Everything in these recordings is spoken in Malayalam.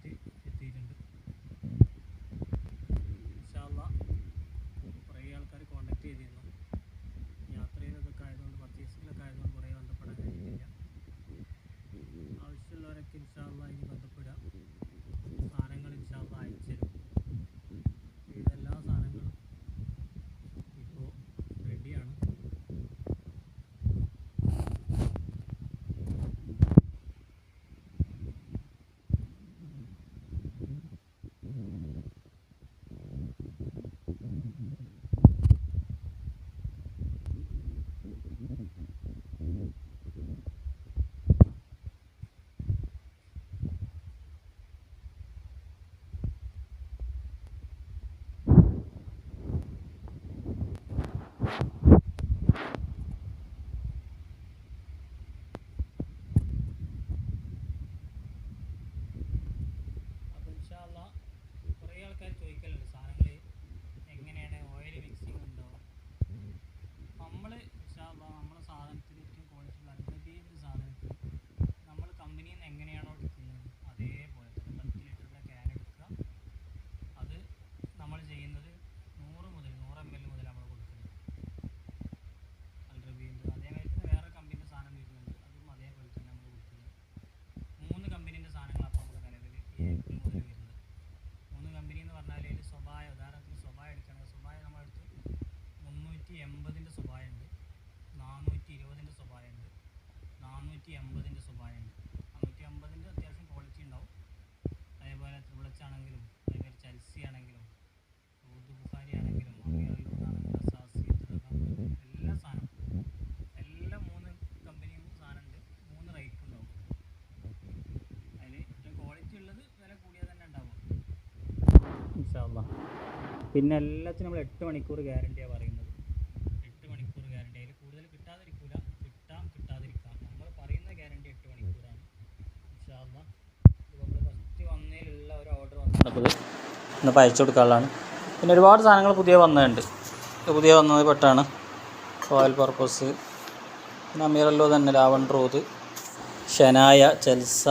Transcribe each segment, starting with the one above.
പ്രോഡക്റ്റ് എത്തിയിട്ടുണ്ട്. ഇൻഷാല്ലാ കുറേ ആൾക്കാർ കോൺടാക്ട് ചെയ്തിരുന്നു. യാത്രയിലൊക്കെ ആയതുകൊണ്ട് പർച്ചേസിങ്ങിലൊക്കെ ആയതുകൊണ്ട് കുറേ ബന്ധപ്പെടാൻ കഴിഞ്ഞിട്ടില്ല. ആവശ്യമുള്ളവരൊക്കെ ഇൻഷാല്ലാ ഇനി ബന്ധപ്പെടുക. സാധനങ്ങൾ ഇൻഷാല്ലാ അയച്ചു തരും. ഇതെല്ലാ സാധനങ്ങളും ഇപ്പോൾ റെഡിയാണ്. കുറേ ആൾക്കാർ ചോദിക്കലുണ്ട് സാധനങ്ങൾ എങ്ങനെയാണ്, ഓയിൽ മിക്സിങ് ഉണ്ടോ? നമ്മളെ സാധനത്തിന് ഏറ്റവും ക്വാളിറ്റി അൽറബീൻ്റെ സാധനത്തിന് നമ്മൾ കമ്പനിയിൽ നിന്ന് എങ്ങനെയാണോ എടുക്കുന്നത് അതേപോലെ തന്നെ 10 ലിറ്ററിൻ്റെ ക്യാൻ എടുക്കുക. അത് നമ്മൾ ചെയ്യുന്നത് 100 ml മുതൽ നമ്മൾ കൊടുക്കുന്നത് അൽറബീൻ്റെ. അതേമാതിരി തന്നെ വേറെ കമ്പനീൻ്റെ സാധനം വരുന്നുണ്ട്, അതും അതേപോലെ തന്നെ നമ്മൾ കൊടുക്കുന്നത്. 3 കമ്പനീൻ്റെ സാധനങ്ങൾ അപ്പോൾ നമുക്ക് നിലവിൽ ഏറ്റവും മുതൽ വരുന്നത്. 3 കമ്പനി എന്ന് പറഞ്ഞാൽ അതിൽ സ്വഭായ, ഉദാഹരണത്തിന് സ്വഭായ എടുക്കുകയാണെങ്കിൽ സ്വഭായ നമ്മളെടുത്ത് 380ൻ്റെ സ്വഭായ ഉണ്ട്, 420ൻ്റെ സ്വഭായ ഉണ്ട്, 480ൻ്റെ സ്വഭായ ഉണ്ട്. 450ൻ്റെ അത്യാവശ്യം ക്വാളിറ്റി ഉണ്ടാവും. അതേപോലെ ത്രിബിളച്ച് ആണെങ്കിലും, അതേപോലെ ചെൽസി ആണെങ്കിലും, ബുഖാരി ആണെങ്കിലും, അമീറുള്ളൂന്നാണെങ്കിലും, അസാസി, എല്ലാ സാധനം എല്ലാ 3 കമ്പനിയും സാധനം ഉണ്ട്. 3 റേറ്റ് ഉണ്ടാവും. അതിൽ ഏറ്റവും ക്വാളിറ്റി ഉള്ളത് വില കൂടിയത് തന്നെ ഉണ്ടാവും ഇൻഷാല്ലാ. പിന്നെ എല്ലാത്തിനും നമ്മൾ 8 മണിക്കൂർ ഗ്യാരണ്ടിയാണ് പറയുന്നത്. 8 മണിക്കൂർ ഗ്യാരണ്ടി. അതിൽ കൂടുതൽ കിട്ടാതിരിക്കില്ല, കിട്ടാതിരിക്കാം. നമ്മൾ പറയുന്ന ഗ്യാരണ്ടി 8 മണിക്കൂറാണ് ഇൻഷാല്ലാ. ഇത് നമ്മൾ ഫസ്റ്റ് വന്നതിലുള്ള ഒരു ഓർഡർ വന്നപ്പോൾ ഇന്ന് അയച്ചു കൊടുക്കാനുള്ളതാണ്. പിന്നെ ഒരുപാട് സാധനങ്ങൾ പുതിയ വന്നത് പെട്ടാണ്. ഓയിൽ പർപ്പസ്, പിന്നെ അമീറല്ലോ തന്നെ, Lavan road, Shanaya, ചെൽസ,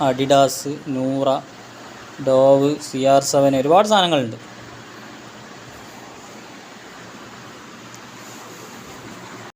Adidas, Noora, dough, CR7 ഒരുപാട് സാധനങ്ങളുണ്ട്.